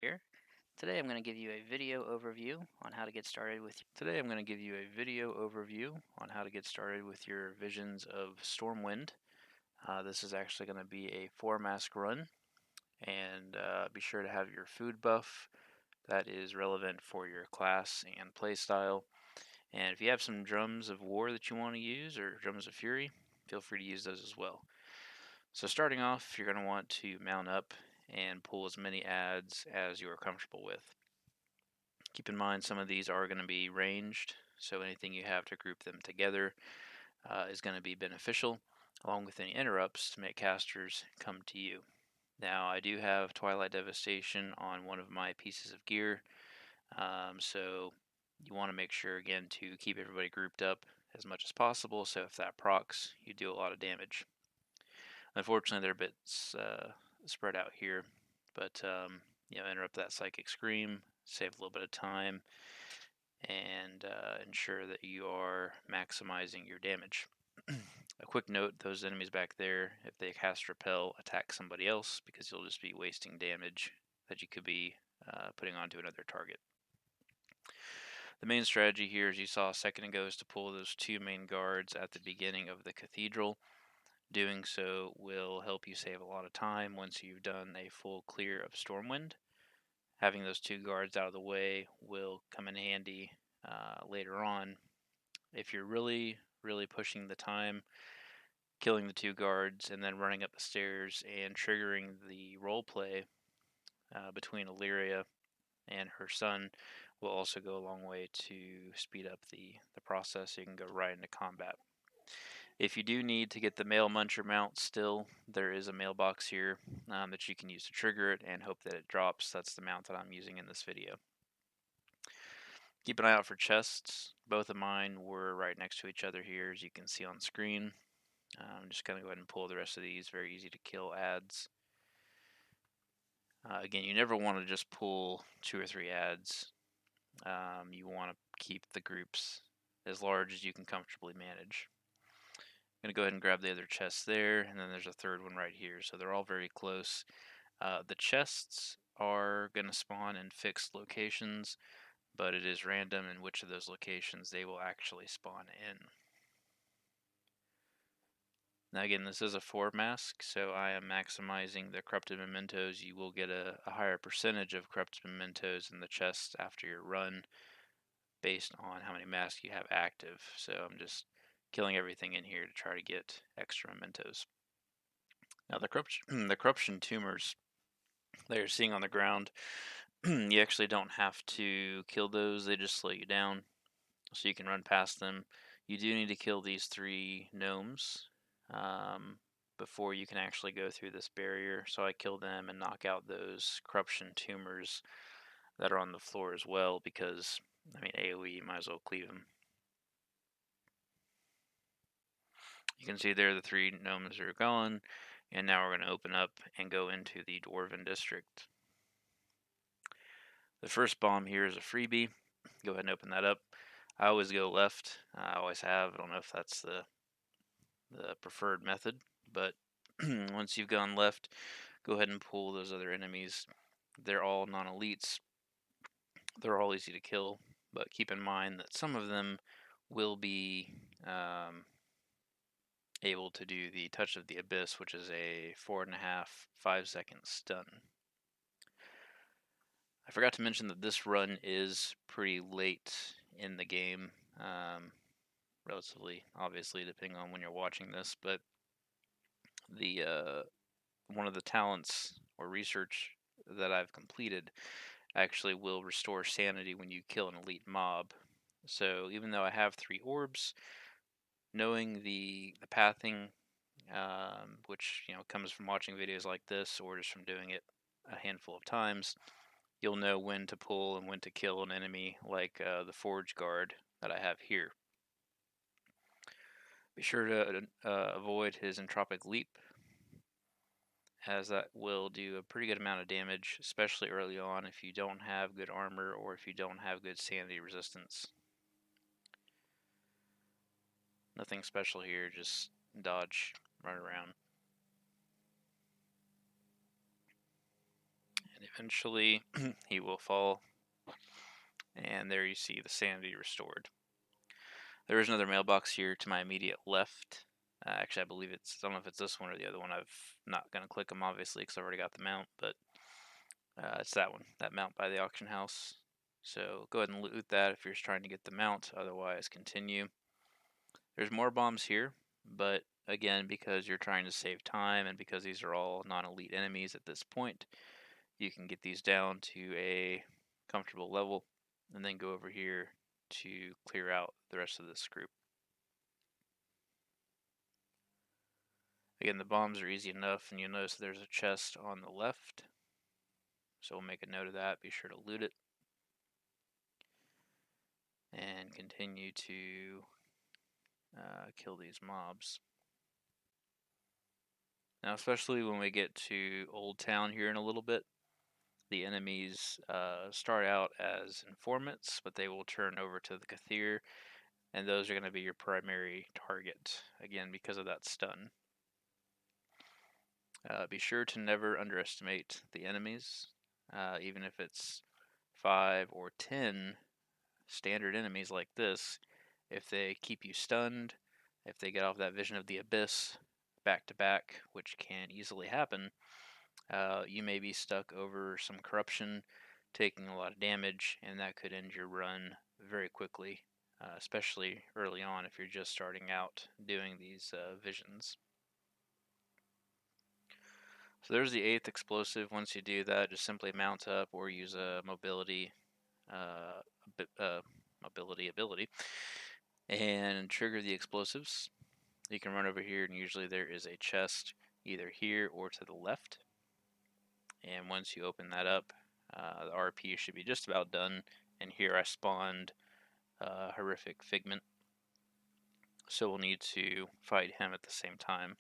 Here. Today I'm going to give you a video overview on how to get started with your visions of Stormwind. This is actually going to be a 4-mask run, and be sure to have your food buff that is relevant for your class and playstyle. And if you have some drums of war that you want to use, or drums of fury, feel free to use those as well. So starting off, you're going to want to mount up and pull as many adds as you are comfortable with. Keep in mind some of these are going to be ranged, so anything you have to group them together is going to be beneficial, along with any interrupts to make casters come to you. Now, I do have Twilight Devastation on one of my pieces of gear, so you want to make sure, again, to keep everybody grouped up as much as possible, so if that procs, you do a lot of damage. Unfortunately, they're a bit spread out here, but interrupt that Psychic Scream, save a little bit of time, and ensure that you are maximizing your damage. A quick note, those enemies back there, if they cast Repel, attack somebody else, because you'll just be wasting damage that you could be putting onto another target. The main strategy here, as you saw a second ago, is to pull those two main guards at the beginning of the cathedral. Doing so will help you save a lot of time once you've done a full clear of Stormwind. Having those two guards out of the way will come in handy later on. If you're really pushing the time, killing the two guards and then running up the stairs and triggering the role play between Illyria and her son will also go a long way to speed up the process, so you can go right into combat. If you do need to get the Mail Muncher mount still, there is a mailbox here that you can use to trigger it and hope that it drops. That's the mount that I'm using in this video. Keep an eye out for chests. Both of mine were right next to each other here, as you can see on screen. I'm just going to go ahead and pull the rest of these. Very easy to kill adds. Again, you never want to just pull 2 or 3 adds. You want to keep the groups as large as you can comfortably manage. I'm going to go ahead and grab the other chest there, and then there's a third one right here. So they're all very close. The chests are going to spawn in fixed locations, but it is random in which of those locations they will actually spawn in. Now again, this is a 4-mask, so I am maximizing the corrupted mementos. You will get a higher percentage of corrupted mementos in the chest after your run based on how many masks you have active. So I'm just killing everything in here to try to get extra mementos. Now the corruption tumors that you're seeing on the ground, you actually don't have to kill those, they just slow you down so you can run past them. You do need to kill these 3 gnomes before you can actually go through this barrier. So I kill them and knock out those corruption tumors that are on the floor as well, because, I mean, AoE, you might as well cleave them. You can see there the 3 gnomes are gone, and now we're going to open up and go into the Dwarven District. The first bomb here is a freebie. Go ahead and open that up. I always go left. I always have. I don't know if that's the preferred method, but once you've gone left, go ahead and pull those other enemies. They're all non-elites. They're all easy to kill, but keep in mind that some of them will be able to do the Touch of the Abyss, which is a 4.5-5 second stun. I forgot to mention that this run is pretty late in the game, relatively, obviously, depending on when you're watching this, but the one of the talents or research that I've completed actually will restore sanity when you kill an elite mob. So even though I have 3 orbs, knowing the pathing, which comes from watching videos like this or just from doing it a handful of times, you'll know when to pull and when to kill an enemy, like the Forge Guard that I have here. Be sure to avoid his Entropic Leap, as that will do a pretty good amount of damage, especially early on if you don't have good armor or if you don't have good sanity resistance. Nothing special here, just dodge, run around. And eventually he will fall. And there you see the sanity restored. There is another mailbox here to my immediate left. Actually, I believe I don't know if it's this one or the other one. I'm not going to click them, obviously, because I've already got the mount, but it's that one, that mount by the auction house. So go ahead and loot that if you're trying to get the mount. Otherwise, continue. There's more bombs here, but again, because you're trying to save time and because these are all non-elite enemies at this point, you can get these down to a comfortable level and then go over here to clear out the rest of this group. Again, the bombs are easy enough, and you'll notice there's a chest on the left. So we'll make a note of that. Be sure to loot it. And continue to kill these mobs. Now, especially when we get to Old Town here in a little bit, the enemies start out as informants, but they will turn over to the Kathir, and those are going to be your primary target, again, because of that stun. Be sure to never underestimate the enemies, even if it's 5 or 10 standard enemies like this. If they keep you stunned, if they get off that vision of the abyss back to back, which can easily happen, you may be stuck over some corruption, taking a lot of damage, and that could end your run very quickly, especially early on if you're just starting out doing these visions. So there's the 8th explosive. Once you do that, just simply mount up or use a mobility ability and trigger the explosives. You can run over here, and usually there is a chest either here or to the left. And once you open that up, the RP should be just about done. And here I spawned Horrific Figment, so we'll need to fight him at the same time.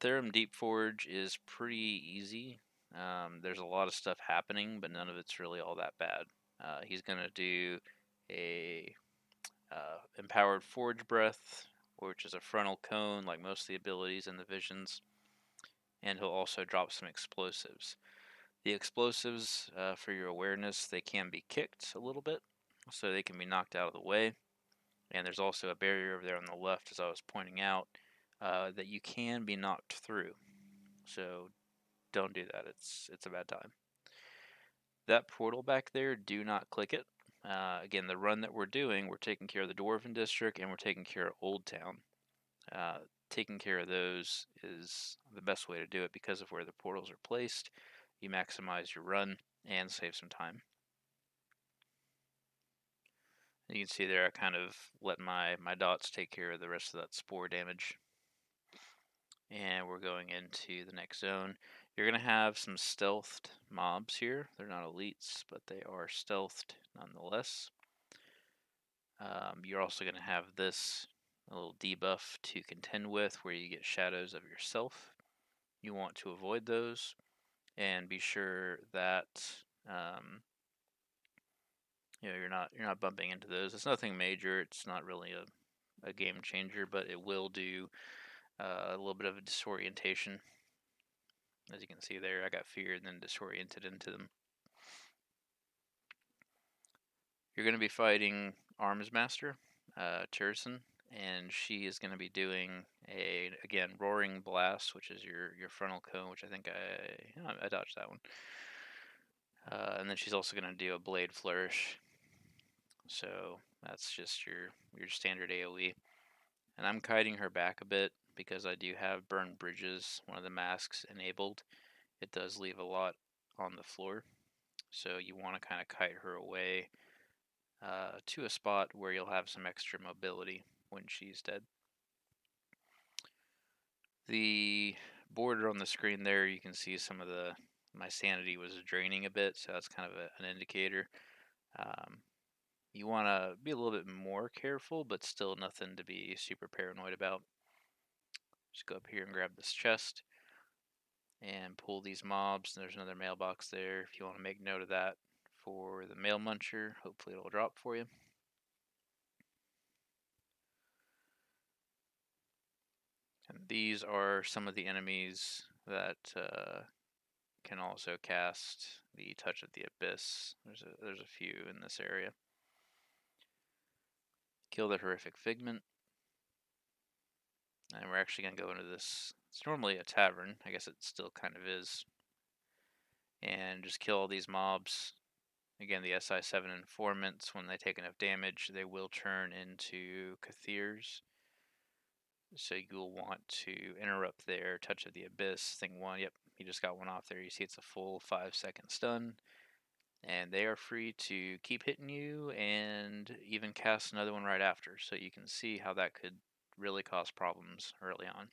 Therum Deep Forge is pretty easy. There's a lot of stuff happening, but none of it's really all that bad. He's going to do a Empowered Forge Breath, which is a frontal cone like most of the abilities in the visions, and he'll also drop some explosives. The explosives, for your awareness, they can be kicked a little bit, so they can be knocked out of the way. And there's also a barrier over there on the left, as I was pointing out, that you can be knocked through. So don't do that. It's a bad time. That portal back there, do not click it. Again, the run that we're doing, we're taking care of the Dwarven District and we're taking care of Old Town. Taking care of those is the best way to do it because of where the portals are placed. You maximize your run and save some time. You can see there I kind of let my dots take care of the rest of that spore damage. And we're going into the next zone. You're going to have some stealthed mobs here. They're not elites, but they are stealthed nonetheless. You're also going to have this little debuff to contend with where you get shadows of yourself. You want to avoid those and be sure that you're not bumping into those. It's nothing major. It's not really a game changer, but it will do a little bit of a disorientation. As you can see there, I got feared and then disoriented into them. You're going to be fighting Arms Master, Cherson, and she is going to be doing again, Roaring Blast, which is your frontal cone, which I think I dodged that one. And then she's also going to do a Blade Flourish. So that's just your standard AoE. And I'm kiting her back a bit because I do have Burn Bridges, one of the masks, enabled. It does leave a lot on the floor. So you want to kind of kite her away to a spot where you'll have some extra mobility when she's dead. The border on the screen there, you can see some of my sanity was draining a bit, so that's kind of an indicator. You want to be a little bit more careful, but still nothing to be super paranoid about. Just go up here and grab this chest and pull these mobs. There's another mailbox there if you want to make note of that for the mail muncher. Hopefully it'll drop for you. And these are some of the enemies that can also cast the Touch of the Abyss. There's a few in this area. Kill the Horrific Figment. And we're actually going to go into this. It's normally a tavern. I guess it still kind of is. And just kill all these mobs. Again, the SI-7 informants, when they take enough damage, they will turn into Kathirs. So you'll want to interrupt their Touch of the Abyss. Thing 1, yep, he just got one off there. You see it's a full 5-second stun. And they are free to keep hitting you and even cast another one right after. So you can see how that could really cause problems early on.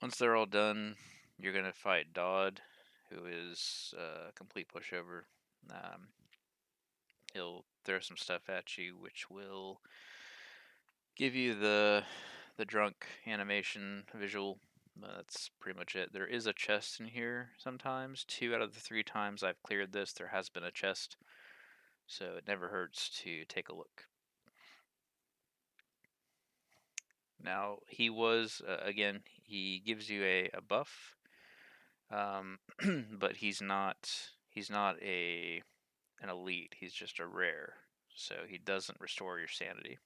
Once they're all done, you're going to fight Dodd, who is a complete pushover. He'll throw some stuff at you, which will give you the drunk animation visual. That's pretty much it. There is a chest in here sometimes. 2 out of the 3 times I've cleared this, there has been a chest. So it never hurts to take a look. Now, he was, again, he gives you a buff, but he's not an elite. He's just a rare, so he doesn't restore your sanity.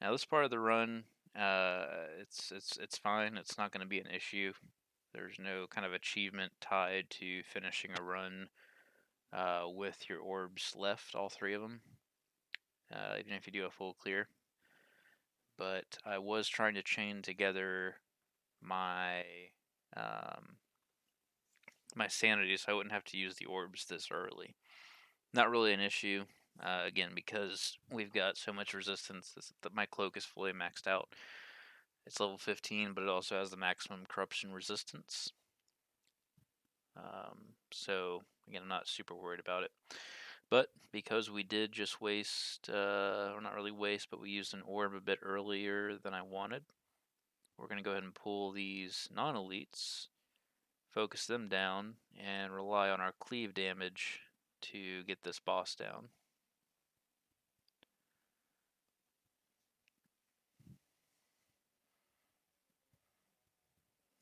Now, this part of the run, it's fine. It's not going to be an issue. There's no kind of achievement tied to finishing a run with your orbs left, all 3 of them, even if you do a full clear. But I was trying to chain together my my sanity so I wouldn't have to use the orbs this early. Not really an issue, again, because we've got so much resistance that my cloak is fully maxed out. It's level 15, but it also has the maximum corruption resistance. So, again, I'm not super worried about it. But because we did just waste, or not really waste, but we used an orb a bit earlier than I wanted, we're going to go ahead and pull these non-elites, focus them down, and rely on our cleave damage to get this boss down.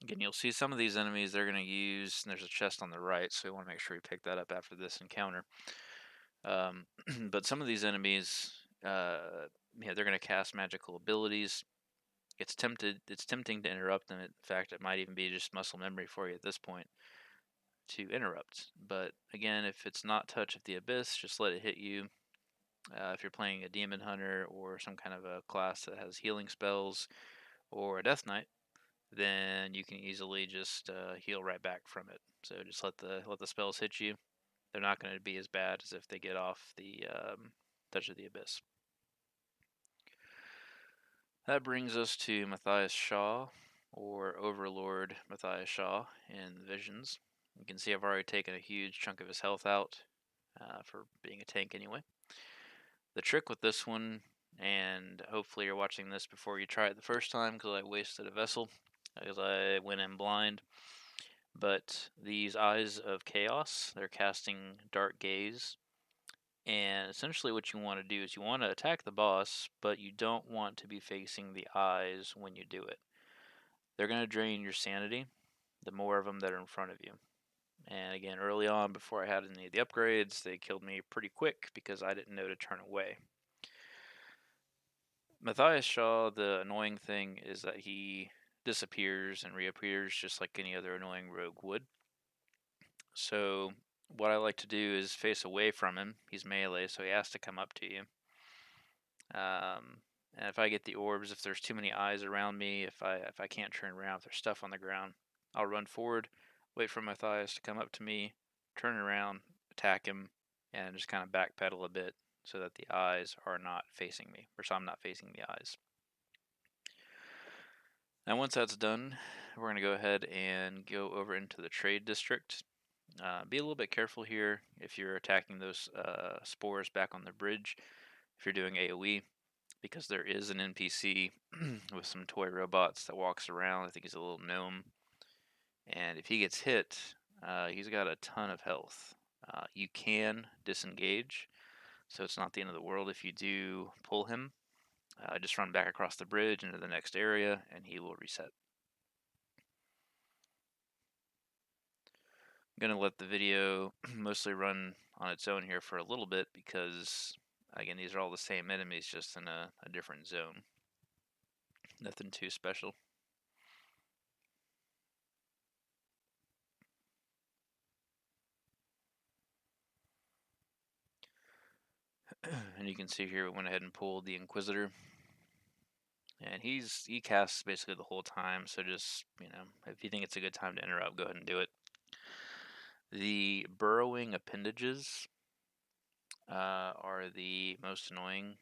Again, you'll see some of these enemies they're going to use, and there's a chest on the right, so we want to make sure we pick that up after this encounter. But some of these enemies, they're going to cast magical abilities. It's tempting to interrupt them. In fact, it might even be just muscle memory for you at this point to interrupt. But again, if it's not Touch of the Abyss, just let it hit you. If you're playing a Demon Hunter or some kind of a class that has healing spells or a Death Knight, then you can easily just heal right back from it. So just let the spells hit you. They're not going to be as bad as if they get off the Touch of the Abyss. That brings us to Matthias Shaw, or Overlord Matthias Shaw in Visions. You can see I've already taken a huge chunk of his health out for being a tank anyway. The trick with this one, and hopefully you're watching this before you try it the first time because I wasted a vessel, because I went in blind. But these Eyes of Chaos, they're casting Dark Gaze. And essentially what you want to do is you want to attack the boss, but you don't want to be facing the eyes when you do it. They're going to drain your sanity, the more of them that are in front of you. And again, early on, before I had any of the upgrades, they killed me pretty quick because I didn't know to turn away. Matthias Shaw, the annoying thing is that he disappears and reappears just like any other annoying rogue would. So what I like to do is face away from him. He's melee, so he has to come up to you. And if I get the orbs, if there's too many eyes around me, if I can't turn around, if there's stuff on the ground, I'll run forward, wait for Matthias to come up to me, turn around, attack him, and just kind of backpedal a bit so that the eyes are not facing me, or so I'm not facing the eyes. Now once that's done, we're going to go ahead and go over into the trade district. Be a little bit careful here if you're attacking those spores back on the bridge, if you're doing AoE, because there is an NPC with some toy robots that walks around. I think he's a little gnome. And if he gets hit, he's got a ton of health. You can disengage, so it's not the end of the world if you do pull him. just run back across the bridge into the next area, and he will reset. I'm going to let the video mostly run on its own here for a little bit because, again, these are all the same enemies, just in a different zone. Nothing too special. And you can see here we went ahead and pulled the Inquisitor. And he casts basically the whole time, so just, if you think it's a good time to interrupt, go ahead and do it. The burrowing appendages are the most annoying,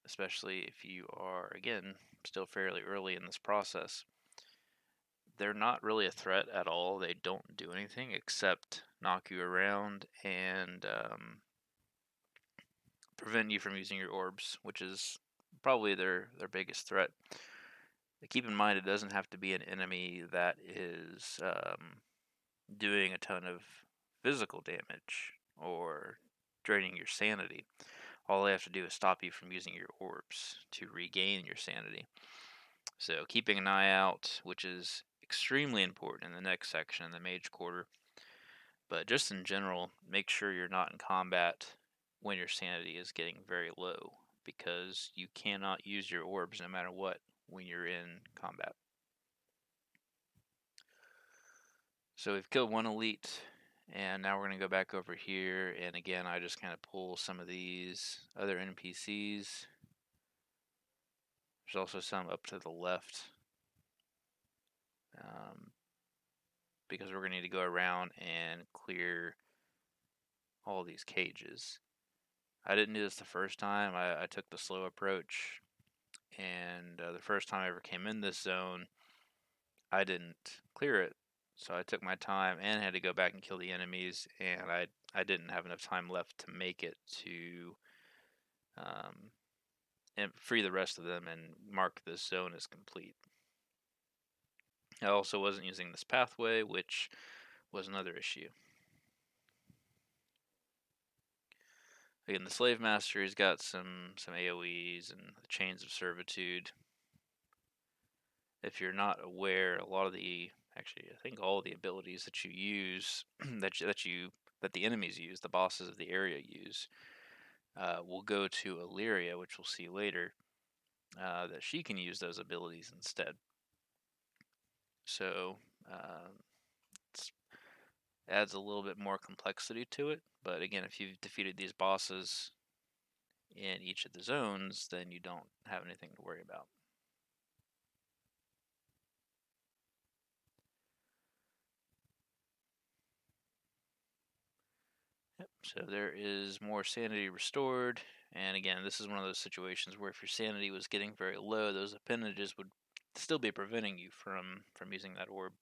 especially if you are, again, still fairly early in this process. They're not really a threat at all. They don't do anything except knock you around and prevent you from using your orbs, which is probably their biggest threat. Keep in mind, it doesn't have to be an enemy that is doing a ton of physical damage or draining your sanity. All they have to do is stop you from using your orbs to regain your sanity. So keeping an eye out, which is extremely important in the next section, in the Mage Quarter. But just in general, make sure you're not in combat when your sanity is getting very low, because you cannot use your orbs no matter what when you're in combat. So we've killed one elite, and now we're going to go back over here, and again, I just kind of pull some of these other NPCs. There's also some up to the left, because we're going to need to go around and clear all these cages. I didn't do this the first time. I took the slow approach, and the first time I ever came in this zone, I didn't clear it. So I took my time and had to go back and kill the enemies, and I didn't have enough time left to make it to and free the rest of them and mark this zone as complete. I also wasn't using this pathway, which was another issue. Again, the Slave Master, he's got some AoEs and the Chains of Servitude. If you're not aware, a lot of the, actually, I think all the abilities that you use, that the enemies use, the bosses of the area use, will go to Illyria, which we'll see later, that she can use those abilities instead. So it adds a little bit more complexity to it. But again, if you've defeated these bosses in each of the zones, then you don't have anything to worry about. Yep, so there is more sanity restored. And again, this is one of those situations where if your sanity was getting very low, those appendages would still be preventing you from using that orb.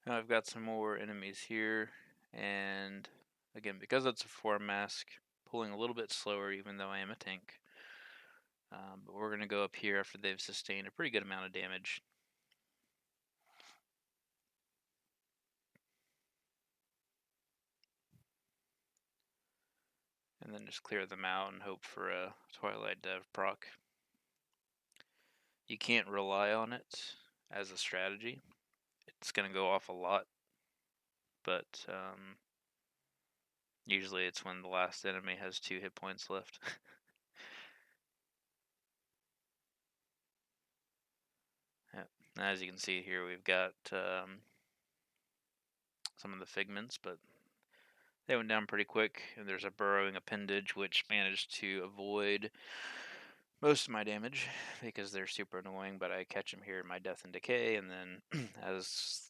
Now I've got some more enemies here, and again, because it's a 4-mask, pulling a little bit slower even though I am a tank. But we're going to go up here after they've sustained a pretty good amount of damage. And then just clear them out and hope for a Twilight Dev proc. You can't rely on it as a strategy. It's going to go off a lot, but usually it's when the last enemy has 2 hit points left. Yep. As you can see here, we've got some of the figments, but they went down pretty quick. And there's a burrowing appendage, which managed to avoid most of my damage because they're super annoying, but I catch them here in my Death and Decay, and then as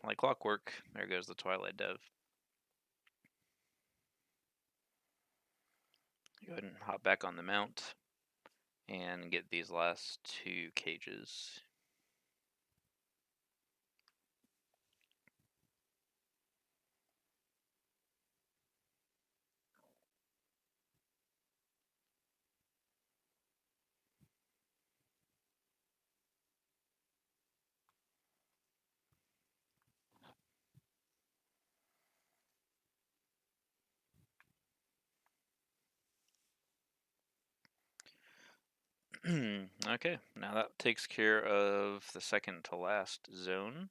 like clockwork, there goes the Twilight Dev. Go ahead and hop back on the mount. and get these last 2 cages. Okay, now that takes care of the second to last zone.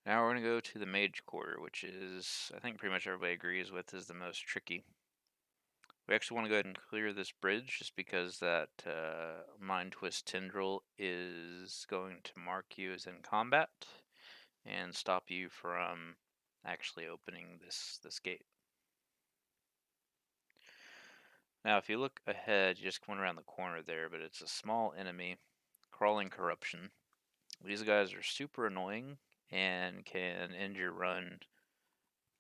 Now we're going to go to the Mage Quarter, which is, I think pretty much everybody agrees with, is the most tricky. We actually want to go ahead and clear this bridge just because that Mind Twist Tendril is going to mark you as in combat and stop you from actually opening this gate. Now, if you look ahead, you just went around the corner there, but it's a small enemy, Crawling Corruption. These guys are super annoying and can end your run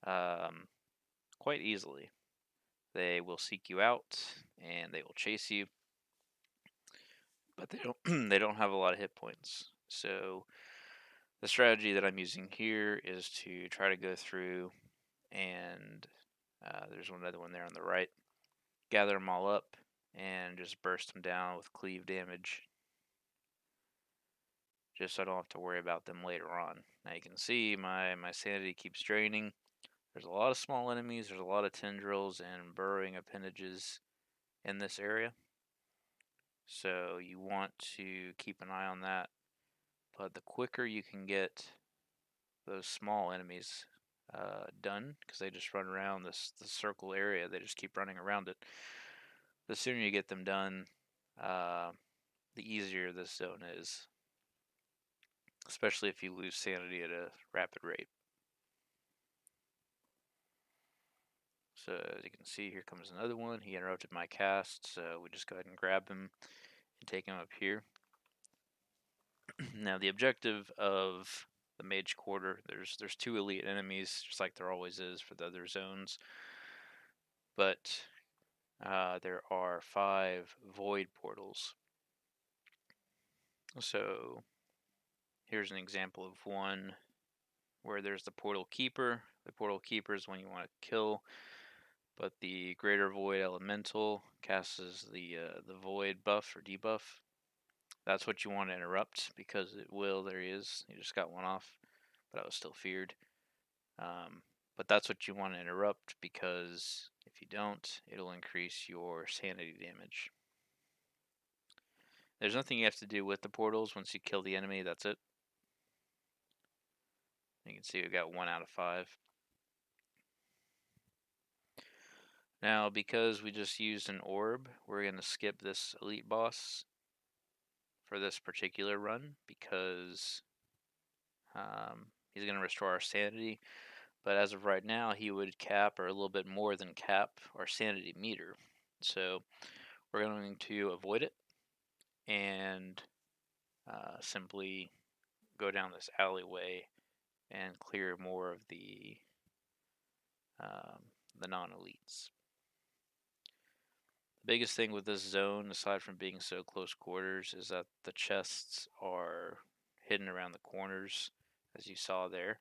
quite easily. They will seek you out and they will chase you, but they don't they don't have a lot of hit points. So the strategy that I'm using here is to try to go through and there's another one there on the right. Gather them all up and just burst them down with cleave damage, just so I don't have to worry about them later on. Now you can see my sanity keeps draining. There's a lot of small enemies, there's a lot of tendrils and burrowing appendages in this area. So you want to keep an eye on that. But the quicker you can get those small enemies done, because they just run around the circle area, they just keep running around it. The sooner you get them done, the easier this zone is, especially if you lose sanity at a rapid rate. So as you can see, here comes another one. He interrupted my cast, so we just go ahead and grab him and take him up here. Now the objective of the Mage Quarter, there's 2 elite enemies, just like there always is for the other zones. But there are 5 void portals. So here's an example of one where there's the portal keeper. The portal keeper is one you want to kill, but the greater void elemental casts the void buff or debuff. That's what you want to interrupt, because it will. There he is. He just got one off, but I was still feared. But that's what you want to interrupt, because if you don't, it'll increase your sanity damage. There's nothing you have to do with the portals. Once you kill the enemy, that's it. You can see we got 1 out of 5. Now, because we just used an orb, we're going to skip this elite boss for this particular run, because he's going to restore our sanity. But as of right now, he would cap, or a little bit more than cap, our sanity meter. So we're going to avoid it and simply go down this alleyway and clear more of the non-elites. The biggest thing with this zone, aside from being so close quarters, is that the chests are hidden around the corners, as you saw there.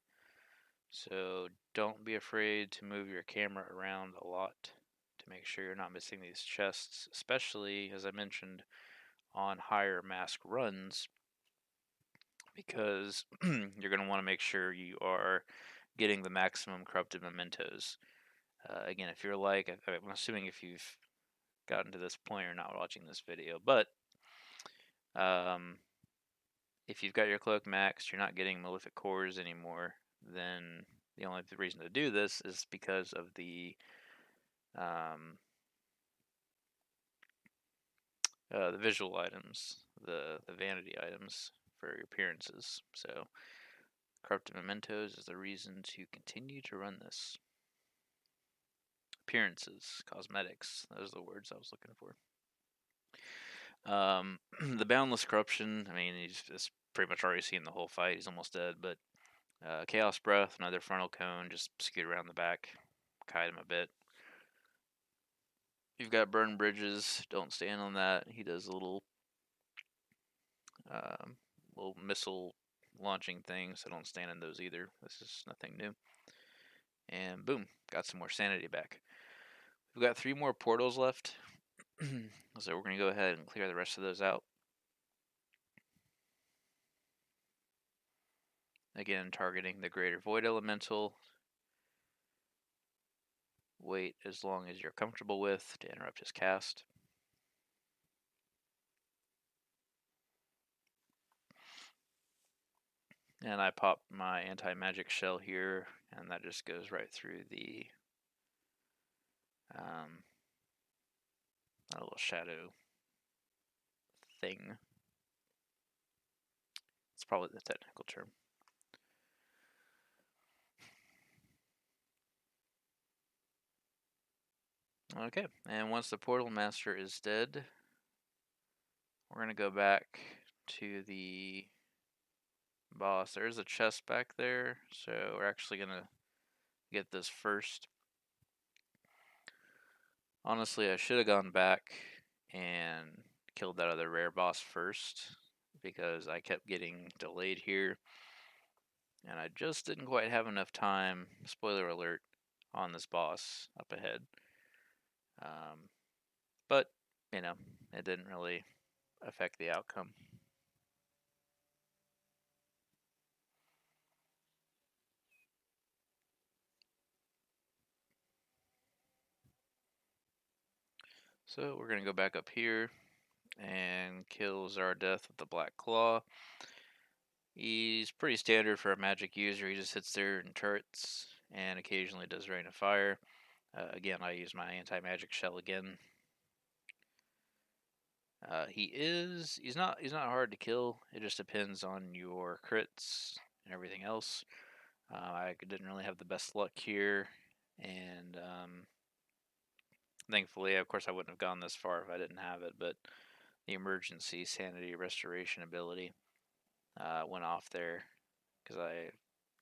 So don't be afraid to move your camera around a lot to make sure you're not missing these chests, especially, as I mentioned, on higher mask runs, because you're going to want to make sure you are getting the maximum corrupted mementos. Again, if you're like, I'm assuming if you've gotten to this point, you're not watching this video, but if you've got your cloak maxed, you're not getting malefic cores anymore, then the only reason to do this is because of the visual items, the vanity items for your appearances. So corrupted mementos is the reason to continue to run this. Appearances, cosmetics, those are the words I was looking for. The Boundless Corruption, I mean, he's pretty much already seen the whole fight. He's almost dead, but Chaos Breath, another Frontal Cone, just scoot around the back, kite him a bit. You've got burn bridges. Don't stand on that. He does a little missile launching thing, so don't stand in those either. This is nothing new. And boom, got some more sanity back. We've got 3 more portals left, so we're going to go ahead and clear the rest of those out. Again, targeting the greater void elemental. Wait as long as you're comfortable with to interrupt his cast. And I pop my anti-magic shell here, and that just goes right through the a little shadow thing. It's probably the technical term. Okay, and once the portal master is dead, we're going to go back to the boss. There's a chest back there, so we're actually going to get this first. Honestly, I should have gone back and killed that other rare boss first, because I kept getting delayed here, and I just didn't quite have enough time, spoiler alert, on this boss up ahead. But, you know, it didn't really affect the outcome. So we're going to go back up here and kill Zardeath with the Black Claw. He's pretty standard for a magic user. He just sits there in turrets and occasionally does Rain of Fire. Again, I use my anti-magic shell again. He's not hard to kill. It just depends on your crits and everything else. I didn't really have the best luck here, and thankfully, of course, I wouldn't have gone this far if I didn't have it. But the emergency sanity restoration ability went off there because I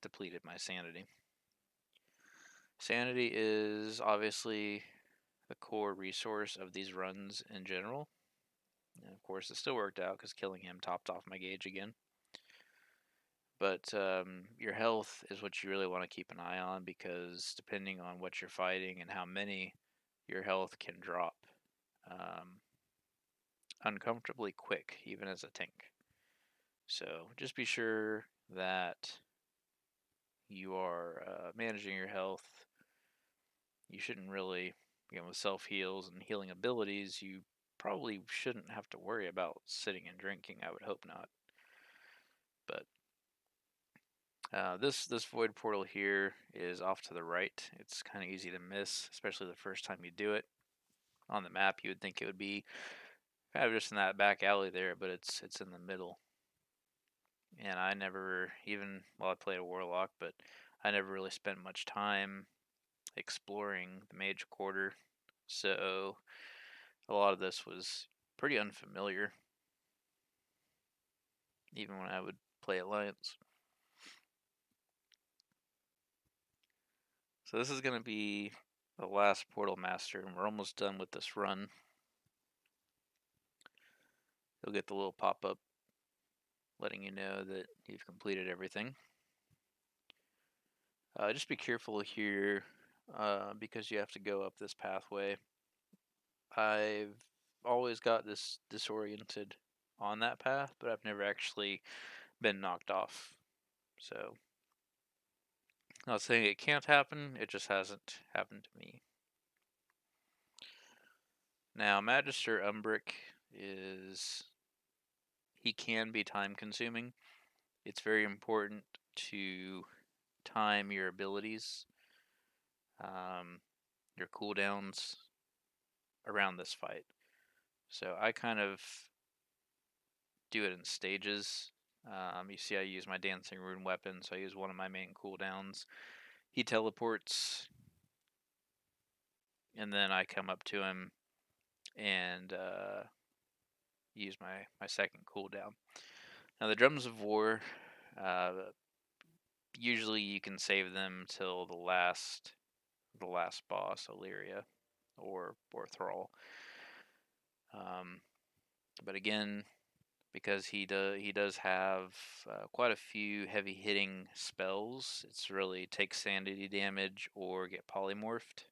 depleted my sanity. Sanity is obviously the core resource of these runs in general. And of course, it still worked out because killing him topped off my gauge again. But your health is what you really want to keep an eye on, because depending on what you're fighting and how many, your health can drop uncomfortably quick, even as a tank. So just be sure that you are managing your health. You shouldn't really, with self-heals and healing abilities, you probably shouldn't have to worry about sitting and drinking. I would hope not. But this void portal here is off to the right. It's kind of easy to miss, especially the first time you do it. On the map, you would think it would be kind of just in that back alley there, but it's in the middle. And I never, even while I played a warlock, but I never really spent much time exploring the mage quarter, so a lot of this was pretty unfamiliar, even when I would play Alliance. So this is going to be the last Portal Master, and we're almost done with this run. You'll get the little pop-up letting you know that you've completed everything. Just be careful here, because you have to go up this pathway. I've always got this disoriented on that path, but I've never actually been knocked off. So, not saying it can't happen, it just hasn't happened to me. Now, Magister Umbric he can be time consuming. It's very important to time your abilities, your cooldowns around this fight. So I kind of do it in stages. You see I use my Dancing Rune weapon, so I use one of my main cooldowns. He teleports, and then I come up to him and use my second cooldown. Now the Drums of War, usually you can save them till the last boss, Illyria. or thrall. But again, because he does have quite a few heavy hitting spells, it's really take sanity damage or get polymorphed.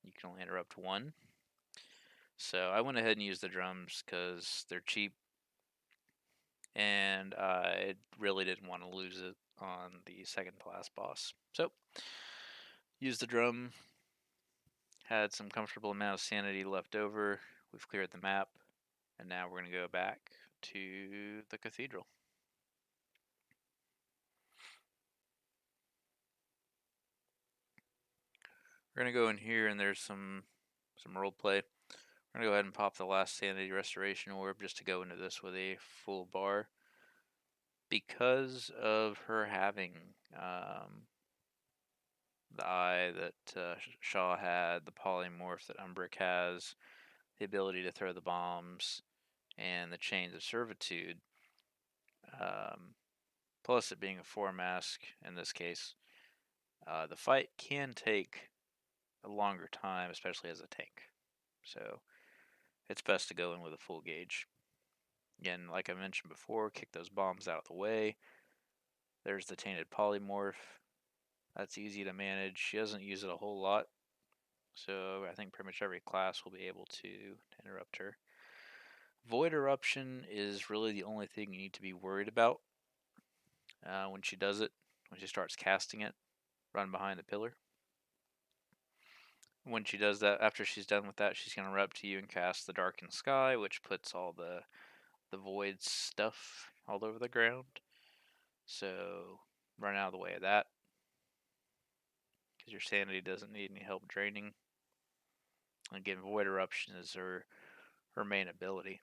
You can only interrupt one. So I went ahead and used the drums because they're cheap, and I really didn't want to lose it on the second class boss. So used the drum, had some comfortable amount of sanity left over. We've cleared the map, and now we're going to go back to the cathedral. We're going to go in here, and there's some role play. We're going to go ahead and pop the last sanity restoration orb just to go into this with a full bar. Because of her having the eye that Shaw had, the polymorph that Umbric has, the ability to throw the bombs, and the chains of servitude, plus it being a 4-mask in this case, the fight can take a longer time, especially as a tank. So it's best to go in with a full gauge. Again, like I mentioned before, kick those bombs out of the way. There's the tainted polymorph. That's easy to manage. She doesn't use it a whole lot, so I think pretty much every class will be able to interrupt her. Void Eruption is really the only thing you need to be worried about when she does it, when she starts casting it. Run behind the pillar. When she does that, after she's done with that, she's going to run up to you and cast the Darkened Sky, which puts all the void stuff all over the ground. So run out of the way of that, because your sanity doesn't need any help draining. Again, Void Eruption is her main ability.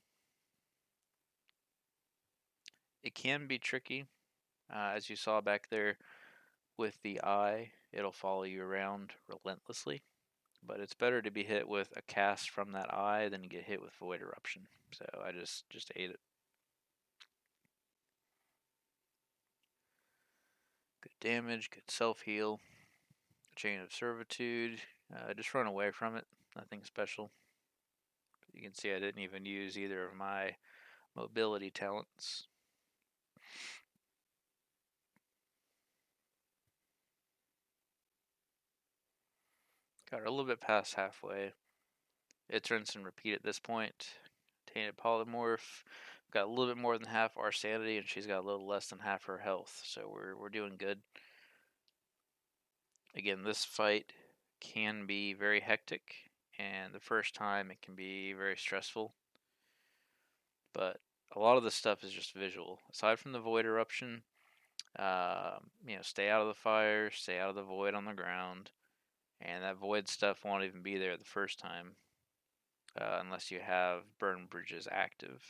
It can be tricky, as you saw back there with the eye. It'll follow you around relentlessly, but it's better to be hit with a cast from that eye than get hit with Void Eruption. So I just ate it. Good damage, good self-heal. Chain of Servitude. Just run away from it. Nothing special. You can see I didn't even use either of my mobility talents. Got her a little bit past halfway. It's rinse and repeat at this point. Tainted Polymorph. Got a little bit more than half our sanity, and she's got a little less than half her health. So we're doing good. Again, this fight can be very hectic, and the first time it can be very stressful. But a lot of the stuff is just visual. Aside from the Void Eruption, stay out of the fire, stay out of the void on the ground, and that void stuff won't even be there the first time unless you have burn bridges active.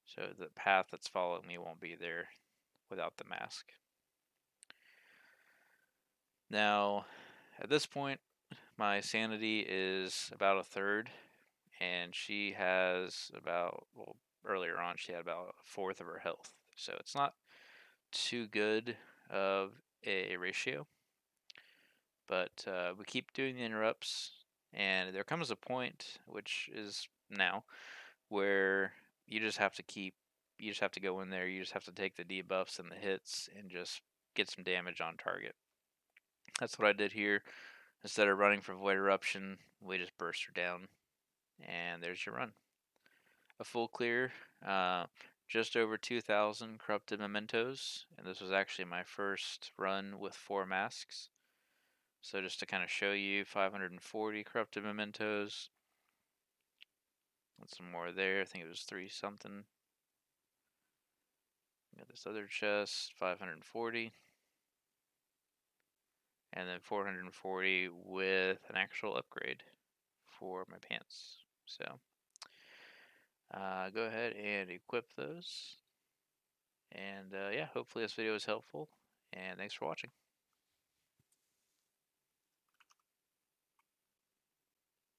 So the path that's following me won't be there without the mask. Now, at this point, my sanity is about a third, and she has about, well, earlier on, she had about a fourth of her health. So it's not too good of a ratio. But we keep doing the interrupts, and there comes a point, which is now, where you just have to go in there, you just have to take the debuffs and the hits and just get some damage on target. That's what I did here. Instead of running for Void Eruption, we just burst her down, and there's your run. A full clear, just over 2,000 corrupted mementos, and this was actually my first run with 4 masks. So just to kind of show you, 540 corrupted mementos. And some more there. I think it was 3 something. Got this other chest, 540. And then 440 with an actual upgrade for my pants. So go ahead and equip those. And yeah, hopefully this video is helpful. And thanks for watching.